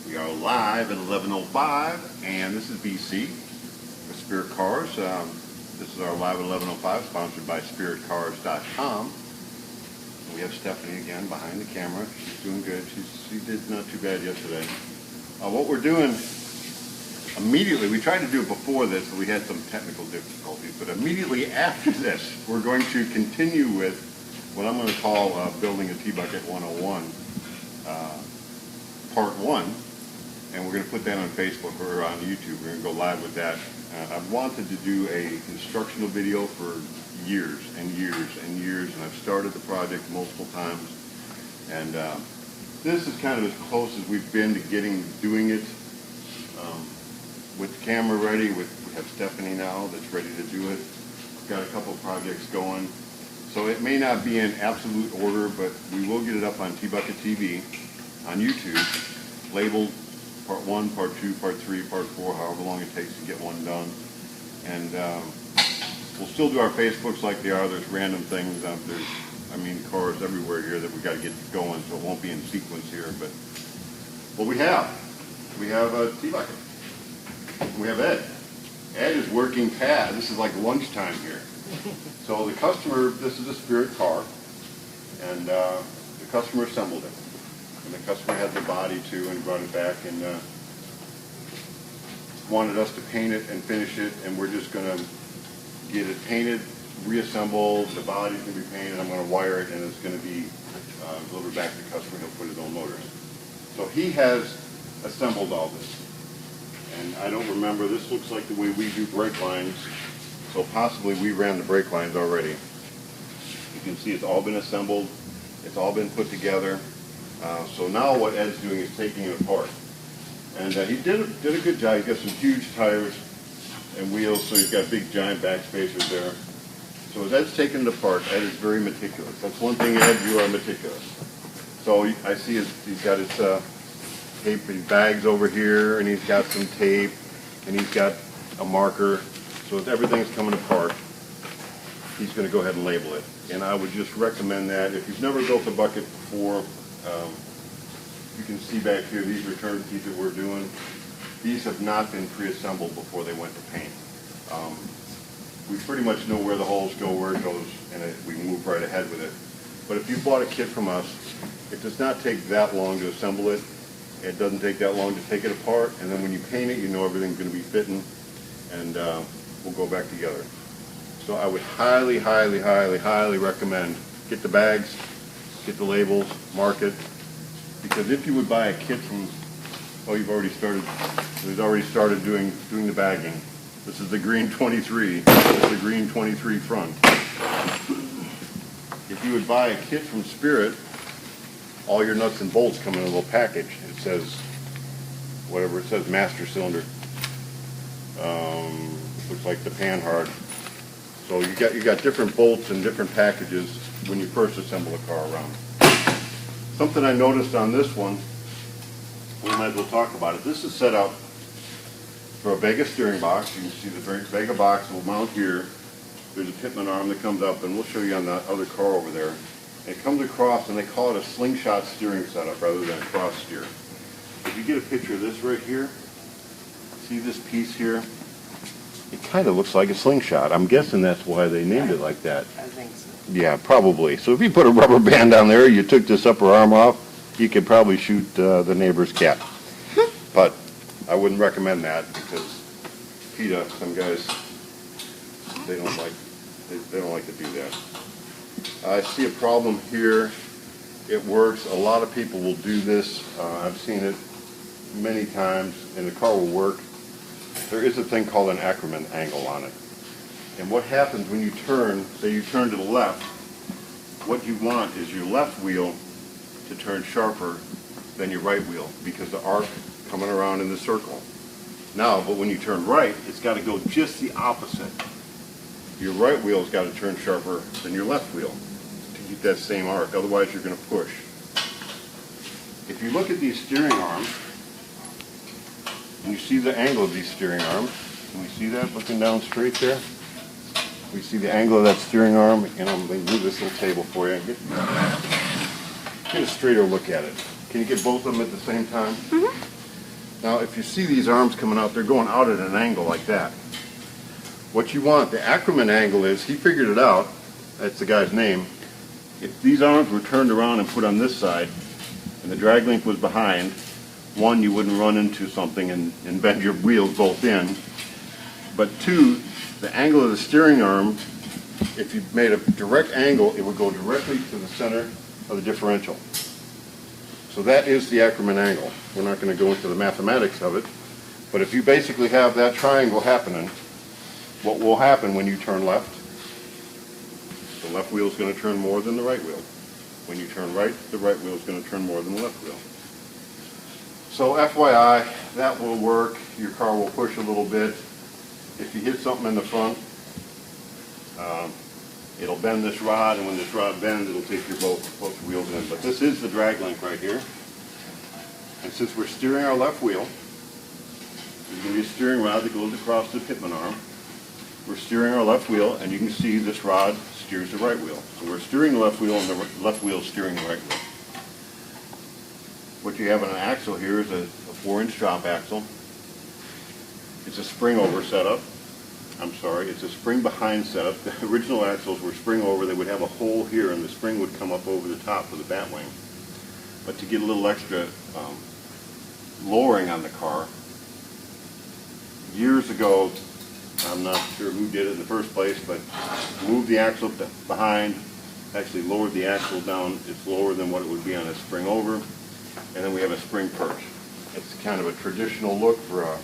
We are live at 11:05, and this is BC with Spirit Cars. This is our live at 11:05, sponsored by SpiritCars.com. We have Stephanie again behind the camera. She's doing good. She did not too bad yesterday. What we're doing immediately, we tried to do it before this, but we had some technical difficulties. But immediately after this, we're going to continue with what I'm going to call Building a TBucket 101, Part 1. And we're going to put that on Facebook or on YouTube. We're going to go live with that. I've wanted to do a instructional video for years and years and years, and I've started the project multiple times. And this is kind of as close as we've been to doing it with the camera ready. We have Stephanie now that's ready to do it. We've got a couple projects going. So it may not be in absolute order, but we will get it up on TBucket TV on YouTube, labeled Part 1, Part 2, Part 3, Part 4, however long it takes to get one done. And we'll still do our Facebooks like they are. There's random things. There's, cars everywhere here that we got to get going, so it won't be in sequence here. But what we have a TBucket. We have Ed. Ed is working pad. This is like lunchtime here. So the customer, this is a Spirit car, and the customer assembled it. And the customer had the body too and brought it back and wanted us to paint it and finish it, and we're just going to get it painted, reassembled, the body's going to be painted, I'm going to wire it, and it's going to be delivered back to the customer. He'll put his own motors. So he has assembled all this. And I don't remember, this looks like the way we do brake lines, so possibly we ran the brake lines already. You can see it's all been assembled, it's all been put together. So now what Ed's doing is taking it apart. And he did a good job. He's got some huge tires and wheels, so he's got big giant back spacers there. So as Ed's taking it apart, Ed is very meticulous. That's one thing, Ed, you are meticulous. So I see he's got his tape, his bags over here, and he's got some tape, and he's got a marker. So as everything's coming apart, he's going to go ahead and label it. And I would just recommend that if you've never built a bucket before, you can see back here these return keys that we're doing. These have not been pre-assembled before they went to paint. We pretty much know where the holes go, where it goes, and we move right ahead with it. But if you bought a kit from us, it does not take that long to assemble it. It doesn't take that long to take it apart, and then when you paint it, you know everything's going to be fitting, and we'll go back together. So I would highly, highly, highly, highly recommend get the bags, get the labels, mark it, because if you would buy a kit from, we've already started doing the bagging. This is the green 23. This is the green 23 front. If you would buy a kit from Spirit, all your nuts and bolts come in a little package. It says, whatever it says, master cylinder. Looks like the panhard. So you got different bolts and different packages when you first assemble a car around. Something I noticed on this one, we might as well talk about it. This is set up for a Vega steering box. You can see the Vega box will mount here. There's a pitman arm that comes up, and we'll show you on the other car over there. And it comes across, and they call it a slingshot steering setup rather than a cross steer. If you get a picture of this right here, see this piece here? It kind of looks like a slingshot. I'm guessing that's why they named it like that. I think so. Yeah, probably. So if you put a rubber band on there, you took this upper arm off, you could probably shoot the neighbor's cat. But I wouldn't recommend that because PETA, some guys, they don't like to do that. I see a problem here. It works. A lot of people will do this. I've seen it many times, and the car will work. There is a thing called an Ackermann angle on it. And what happens when you turn, say you turn to the left, what you want is your left wheel to turn sharper than your right wheel because the arc coming around in the circle. Now, but when you turn right, it's got to go just the opposite. Your right wheel's got to turn sharper than your left wheel to keep that same arc. Otherwise, you're going to push. If you look at these steering arms, and you see the angle of these steering arms, can we see that looking down straight there? We see the angle of that steering arm, and I'm going to move this little table for you. Get a straighter look at it. Can you get both of them at the same time? Mm-hmm. Now if you see these arms coming out, they're going out at an angle like that. What you want, the Ackermann angle is, he figured it out, that's the guy's name. If these arms were turned around and put on this side, and the drag link was behind, one, you wouldn't run into something and bend your wheels both in. But two, the angle of the steering arm, if you made a direct angle, it would go directly to the center of the differential. So that is the Ackermann angle. We're not going to go into the mathematics of it, but if you basically have that triangle happening, what will happen when you turn left? The left wheel is going to turn more than the right wheel. When you turn right, the right wheel is going to turn more than the left wheel. So FYI, that will work. Your car will push a little bit. If you hit something in the front, it'll bend this rod, and when this rod bends, it'll take your both wheels in. But this is the drag link right here. And since we're steering our left wheel, there's going to be a steering rod that goes across the pitman arm. We're steering our left wheel, and you can see this rod steers the right wheel. So we're steering the left wheel, and the left wheel is steering the right wheel. What you have on an axle here is a 4-inch drop axle. It's a spring over setup. It's a spring behind setup. The original axles were spring over. They would have a hole here, and the spring would come up over the top of the bat wing. But to get a little extra lowering on the car, years ago, I'm not sure who did it in the first place, but moved the axle behind, actually lowered the axle down. It's lower than what it would be on a spring over, and then we have a spring perch. It's kind of a traditional look for a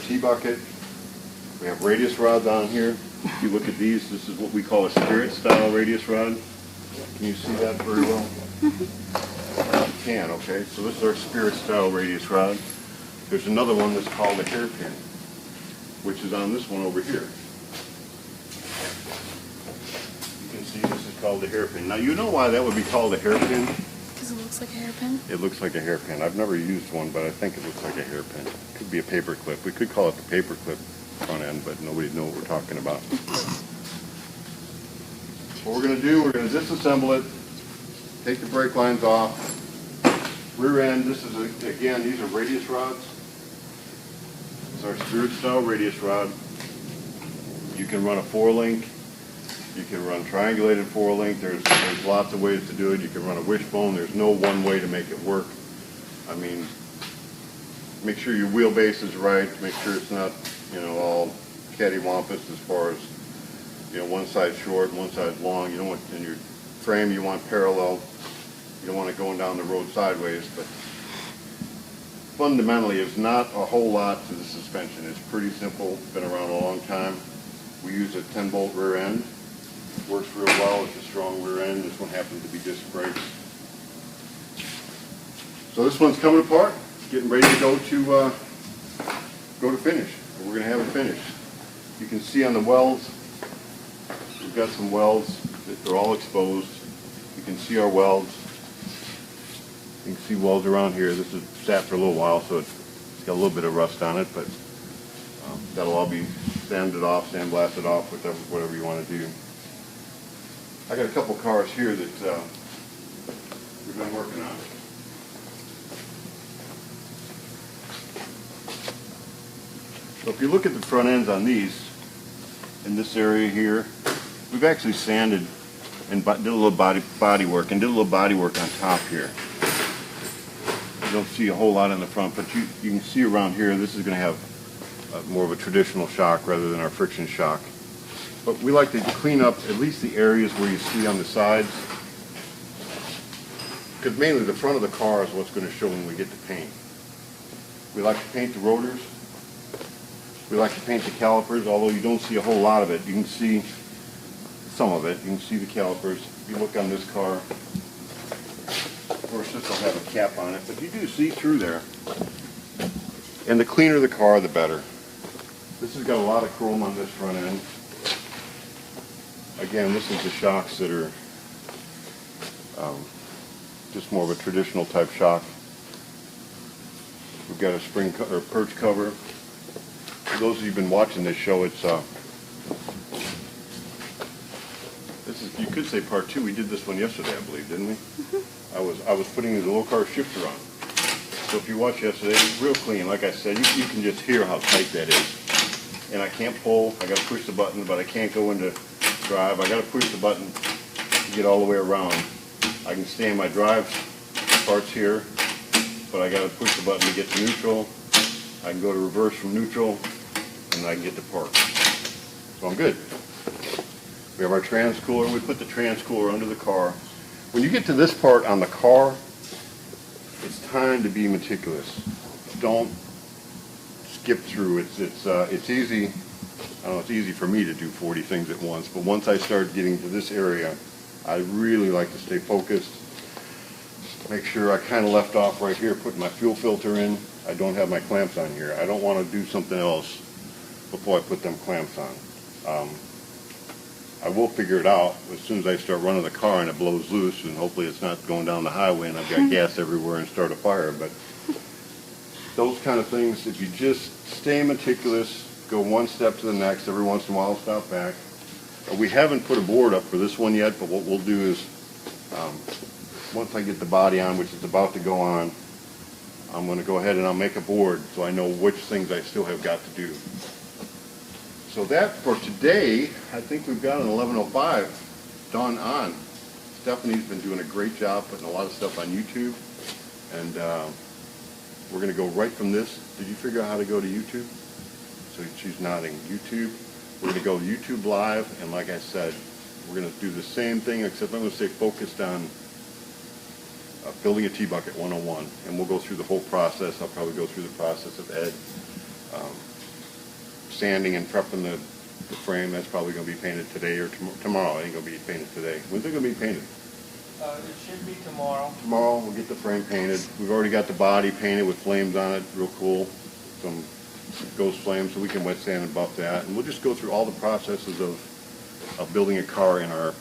TBucket. We have radius rods on here. If you look at these, this is what we call a spirit style radius rod. Can you see that very well? You can, okay. So this is our spirit style radius rod. There's another one that's called a hairpin, which is on this one over here. You can see this is called a hairpin. Now you know why that would be called a hairpin? Because it looks like a hairpin? It looks like a hairpin. I've never used one, but I think it looks like a hairpin. It could be a paper clip. We could call it the paper clip front end, but nobody knows what we're talking about. What we're going to do, we're going to disassemble it, take the brake lines off. Rear end, this is, again, these are radius rods. It's our spirit style radius rod. You can run a 4-link. You can run triangulated 4-link. There's lots of ways to do it. You can run a wishbone. There's no one way to make it work. I mean, make sure your wheelbase is right. Make sure it's not, all cattywampus as far as, one side short, one side long. You don't want, in your frame, you want parallel. You don't want it going down the road sideways, but fundamentally, there's not a whole lot to the suspension. It's pretty simple. It's been around a long time. We use a 10-bolt rear end. Works real well. It's a strong rear end. This one happens to be disc brakes. So this one's coming apart. Getting ready to go to finish. We're going to have it finished. You can see on the welds, we've got some welds that are all exposed. You can see our welds. You can see welds around here. This has sat for a little while, so it's got a little bit of rust on it, but that'll all be sanded off, sandblasted off, whatever you want to do. I got a couple cars here that we've been working on. So if you look at the front ends on these, in this area here, we've actually sanded and did a little body work and did a little body work on top here. You don't see a whole lot in the front, but you can see around here, this is going to have more of a traditional shock rather than our friction shock. But we like to clean up at least the areas where you see on the sides, because mainly the front of the car is what's going to show when we get to paint. We like to paint the rotors. We like to paint the calipers, although you don't see a whole lot of it. You can see some of it. You can see the calipers. If you look on this car, of course this will have a cap on it, but you do see through there. And the cleaner the car, the better. This has got a lot of chrome on this front end. Again, this is the shocks that are just more of a traditional type shock. We've got a spring or perch cover. For those of you who've been watching this show, it's this is, you could say part 2. We did this one yesterday, I believe, didn't we? I was putting the low car shifter on. So if you watched yesterday, it's real clean. Like I said, you can just hear how tight that is. And I can't pull. I got to push the button, but I can't go into drive. I got to push the button to get all the way around. I can stay in my drive parts here, but I got to push the button to get to neutral. I can go to reverse from neutral, and I can get to park. So I'm good. We have our trans cooler. We put the trans cooler under the car. When you get to this part on the car, it's time to be meticulous. Don't skip through. It's easy. I don't know. It's easy for me to do 40 things at once. But once I start getting to this area, I really like to stay focused. Make sure I kind of left off right here, putting my fuel filter in. I don't have my clamps on here. I don't want to do something else before I put them clamps on. I will figure it out as soon as I start running the car and it blows loose, and hopefully it's not going down the highway and I've got gas everywhere and start a fire. But those kind of things, if you just stay meticulous, go one step to the next, every once in a while stop back. We haven't put a board up for this one yet, but what we'll do is once I get the body on, which is about to go on, I'm going to go ahead and I'll make a board so I know which things I still have got to do. So that for today, I think we've got an 11:05 done on. Stephanie's been doing a great job putting a lot of stuff on YouTube, and we're going to go right from this. Did you figure out how to go to YouTube? So she's nodding. YouTube. We're going to go YouTube Live, and like I said, we're going to do the same thing, except I'm going to stay focused on building a TBucket 101, and we'll go through the whole process. I'll probably go through the process of Ed. Sanding and prepping the frame. That's probably going to be painted today or tomorrow. It ain't going to be painted today. When's it going to be painted? It should be tomorrow. Tomorrow we'll get the frame painted. We've already got the body painted with flames on it. Real cool. Some ghost flames, so we can wet sand and buff that. And we'll just go through all the processes of building a car in our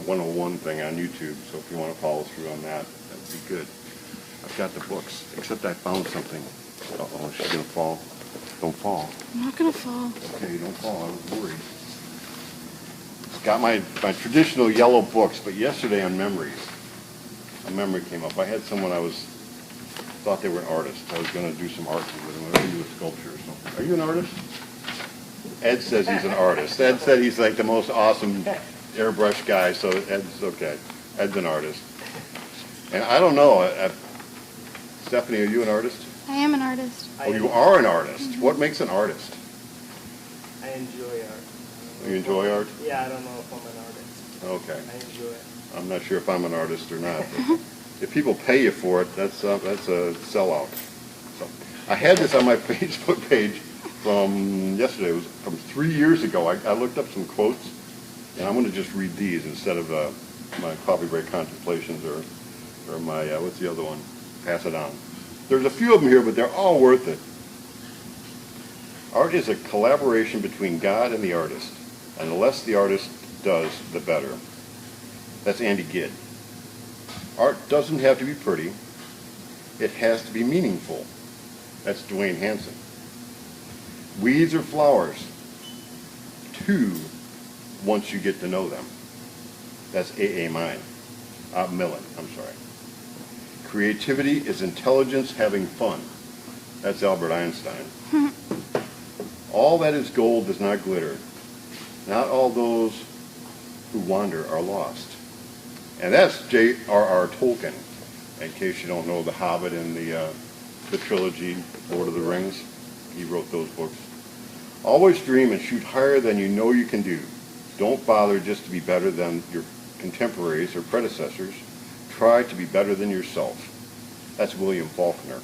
101 thing on YouTube. So if you want to follow through on that, that would be good. I've got the books, except I found something. Uh-oh, she's going to fall. Don't fall. I'm not gonna fall. Okay, don't fall. I was worried. Got my traditional yellow books, but yesterday on memories, a memory came up. I had someone thought they were an artist. I was going to do some art with them. I was going to do a sculpture or something. Are you an artist? Ed says he's an artist. Ed said he's like the most awesome airbrush guy, so Ed's okay. Ed's an artist. And I don't know. Stephanie, are you an artist? I am an artist. Oh, you are an artist. Mm-hmm. What makes an artist? I enjoy art. You enjoy art? Yeah, I don't know if I'm an artist. Okay. I enjoy it. I'm not sure if I'm an artist or not. If people pay you for it, that's a sellout. So I had this on my Facebook page from yesterday. It was from 3 years ago. I looked up some quotes, and I'm going to just read these instead of my coffee break contemplations or my, what's the other one? Pass it on. There's a few of them here, but they're all worth it. Art is a collaboration between God and the artist, and the less the artist does, the better. That's Andy Gidd. Art doesn't have to be pretty. It has to be meaningful. That's Dwayne Hansen. Weeds or flowers? Two, once you get to know them. That's A.A. Millen, I'm sorry. Creativity is intelligence having fun. That's Albert Einstein. All that is gold does not glitter. Not all those who wander are lost. And that's J.R.R. Tolkien, in case you don't know The Hobbit and the trilogy, Lord of the Rings. He wrote those books. Always dream and shoot higher than you know you can do. Don't bother just to be better than your contemporaries or predecessors. Try to be better than yourself. That's William Faulkner.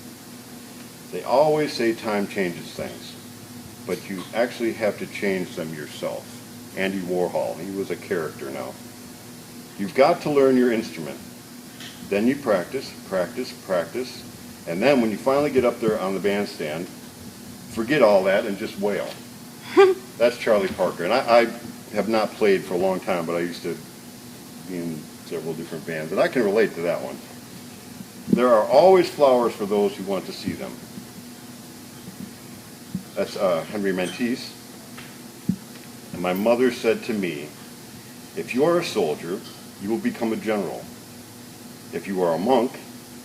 They always say time changes things, but you actually have to change them yourself. Andy Warhol, he was a character now. You've got to learn your instrument. Then you practice, practice, practice, and then when you finally get up there on the bandstand, forget all that and just wail. That's Charlie Parker. And I have not played for a long time, but I used to be in several different bands, and I can relate to that one. There are always flowers for those who want to see them. That's Henry Matisse. And my mother said to me, if you are a soldier, you will become a general. If you are a monk,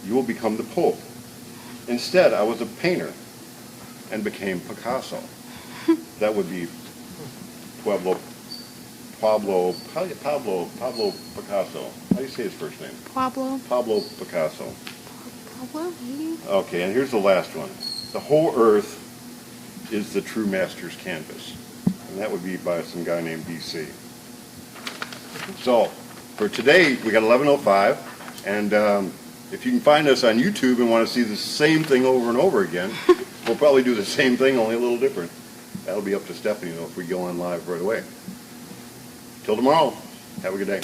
you will become the Pope. Instead, I was a painter and became Picasso. That would be Pablo Picasso. How do you say his first name? Pablo. Pablo Picasso. Pablo, maybe? Okay, and here's the last one. The whole earth is the true master's canvas. And that would be by some guy named DC. So, for today, we got 11:05. And if you can find us on YouTube and want to see the same thing over and over again, we'll probably do the same thing, only a little different. That'll be up to Stephanie, though, if we go on live right away. Till tomorrow, have a good day.